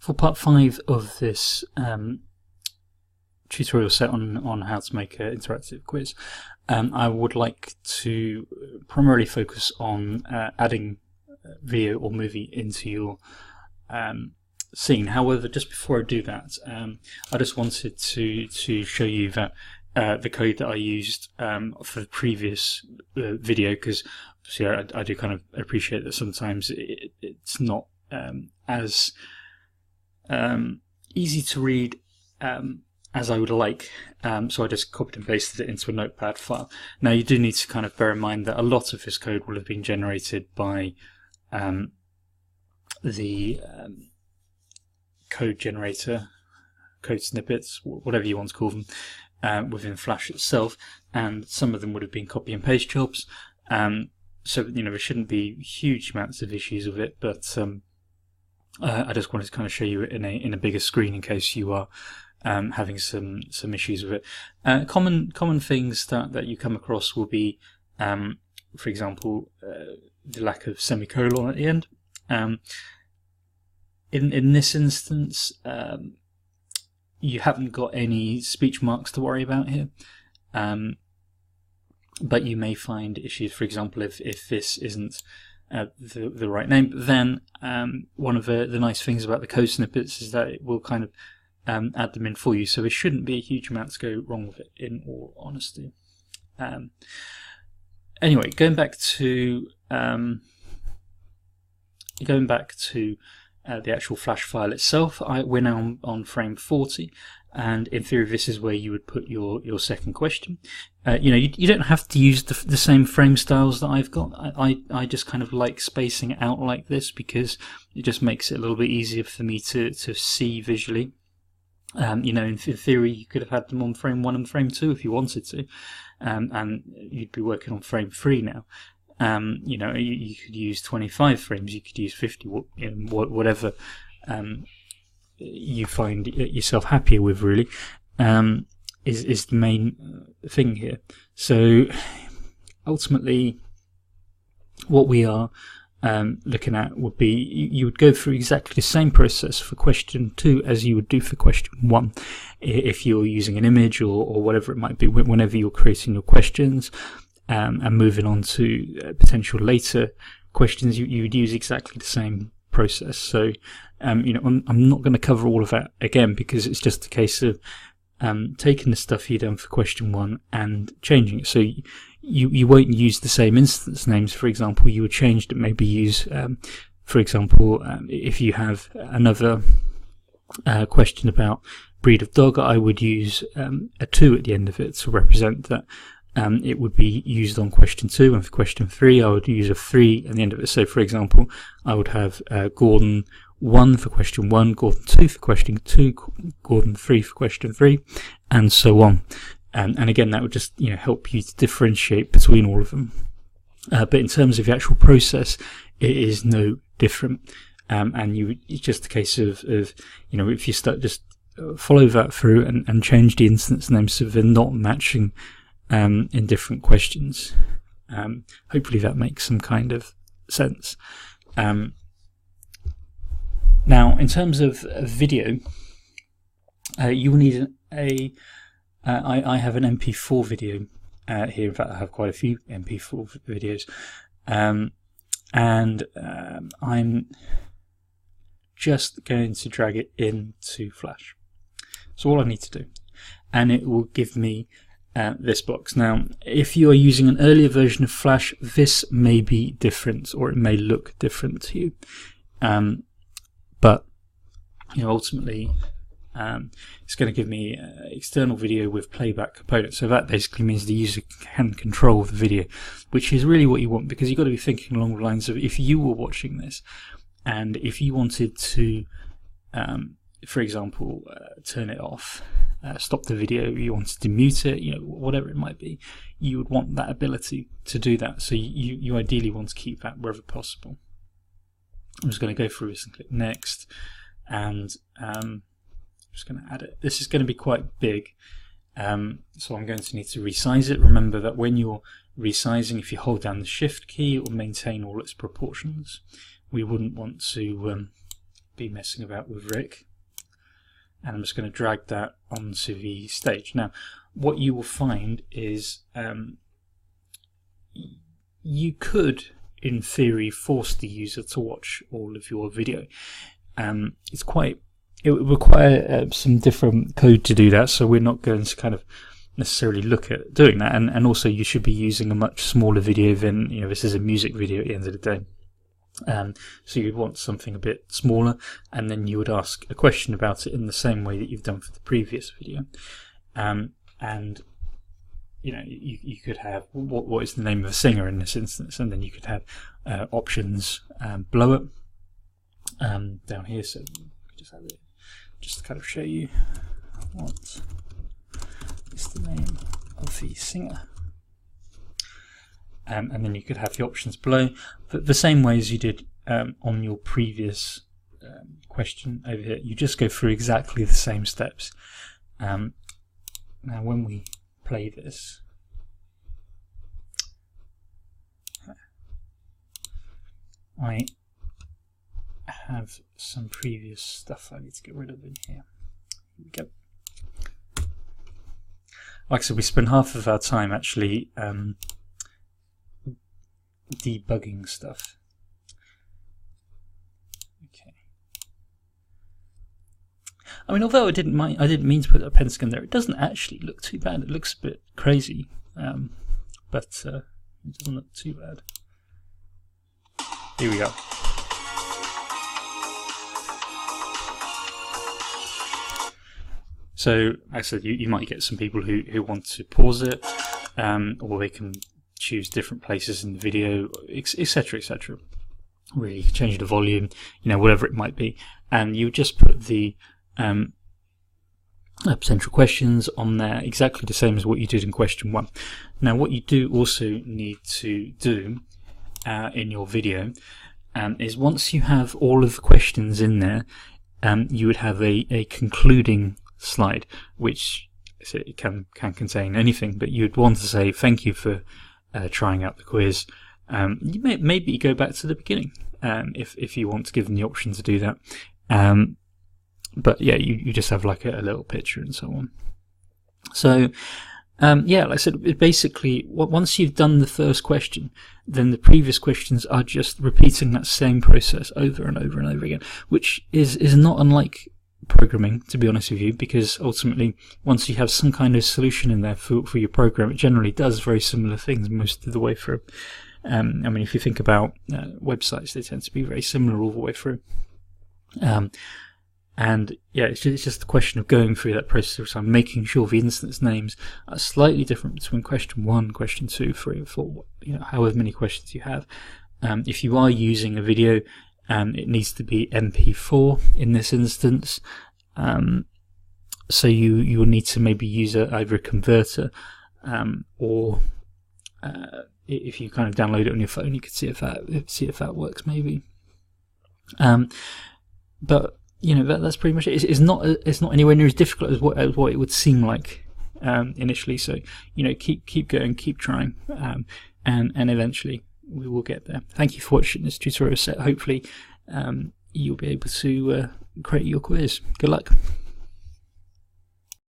For part 5 of this tutorial set on how to make an interactive quiz, I would like to primarily focus on adding video or movie into your scene. However, just before I do that, I just wanted to show you that the code that I used for the previous video, because I do kind of appreciate that sometimes it's not as easy to read as I would like, so I just copied and pasted it into a notepad file. Now you do need to kind of bear in mind that a lot of this code will have been generated by the code generator, code snippets, whatever you want to call them, within Flash itself, and some of them would have been copy and paste jobs. So there shouldn't be huge amounts of issues with it, but I just wanted to kind of show you it in a bigger screen in case you are having some issues with it. Common things that you come across will be, for example, the lack of semicolon at the end. In this instance, you haven't got any speech marks to worry about here, but you may find issues, for example, if this isn't the right name. But then one of the nice things about the code snippets is that it will kind of add them in for you, so there shouldn't be a huge amount to go wrong with it, in all honesty. Anyway, going back to the actual Flash file itself, we're now on frame 40, and in theory this is where you would put your second question. You don't have to use the same frame styles that I've got. I just kind of like spacing it out like this because it just makes it a little bit easier for me to see visually. In theory you could have had them on frame 1 and frame 2 if you wanted to, and you'd be working on frame 3 now. You could use 25 frames, you could use 50, whatever you find yourself happier with, really, is the main thing here. So ultimately what we are looking at would be you would go through exactly the same process for question 2 as you would do for question 1 if you're using an image or whatever it might be whenever you're creating your questions. And moving on to potential later questions, you would use exactly the same process. So, I'm not going to cover all of that again because it's just a case of taking the stuff you done for question 1 and changing it. So you won't use the same instance names. For example, you would change to maybe use, for example, if you have another question about breed of dog, I would use a 2 at the end of it to represent that. It would be used on question 2, and for question 3 I would use a 3 at the end of it. So for example, I would have Gordon 1 for question 1, Gordon 2 for question 2, Gordon 3 for question 3, and so on. And again, that would just help you to differentiate between all of them. But in terms of the actual process, it is no different. And it's just a case of if you start just follow that through and change the instance names so they're not matching in different questions. Hopefully that makes some kind of sense. Now, in terms of video, you will need I have an MP4 video here. In fact, I have quite a few MP4 videos, and I'm just going to drag it into Flash. So all I need to do, and it will give me this box. Now, if you are using an earlier version of Flash, this may be different, or it may look different to you. But ultimately, it's going to give me external video with playback component. So that basically means the user can control the video, which is really what you want, because you've got to be thinking along the lines of if you were watching this, and if you wanted to, for example, turn it off, stop the video, you wanted to mute it, whatever it might be, you would want that ability to do that. So you ideally want to keep that wherever possible. I'm just going to go through this and click next, and I'm just going to add it. This is going to be quite big, so I'm going to need to resize it. Remember that when you're resizing, if you hold down the Shift key, it will maintain all its proportions. We wouldn't want to be messing about with Rick, and I'm just going to drag that onto the stage. Now, what you will find is you could, in theory, force the user to watch all of your video. It would require some different code to do that, so we're not going to kind of necessarily look at doing that. And also, you should be using a much smaller video than, this is a music video at the end of the day. So you'd want something a bit smaller, and then you would ask a question about it in the same way that you've done for the previous video. And you could have what is the name of a singer in this instance, and then you could have options below it down here. So just have it, just to kind of show you what is the name of the singer. And then you could have the options below, but the same way as you did on your previous question over here. You just go through exactly the same steps. Now when we play this, I have some previous stuff I need to get rid of in here. Here we go. Like I said, we spend half of our time actually debugging stuff. Okay. I mean, although I didn't mean to put that pentagon there, it doesn't actually look too bad. It looks a bit crazy, but it doesn't look too bad. Here we go. So, like I said, you might get some people who want to pause it, or they can choose different places in the video, etc., etc. Really change the volume, whatever it might be, and you just put the potential questions on there exactly the same as what you did in question 1. Now, what you do also need to do in your video is once you have all of the questions in there, you would have a concluding slide, which it can contain anything, but you'd want to say thank you for trying out the quiz. You maybe go back to the beginning if you want to give them the option to do that. But yeah, you just have like a little picture and so on. So yeah, like I said, basically once you've done the first question, then the previous questions are just repeating that same process over and over and over again, which is not unlike programming, to be honest with you, because ultimately once you have some kind of solution in there for your program, it generally does very similar things most of the way through. I mean, if you think about websites, they tend to be very similar all the way through. And yeah, it's just a question of going through that process of time, making sure the instance names are slightly different between question 1, question 2, 3, and 4, however many questions you have. If you are using a video, it needs to be MP4 in this instance, so you will need to maybe use either a converter, or if you kind of download it on your phone, you could see if that works maybe. But that's pretty much it. It's not anywhere near as difficult as what it would seem like initially. So keep going, keep trying, and eventually we will get there. Thank you for watching this tutorial set. Hopefully you'll be able to create your quiz. Good luck.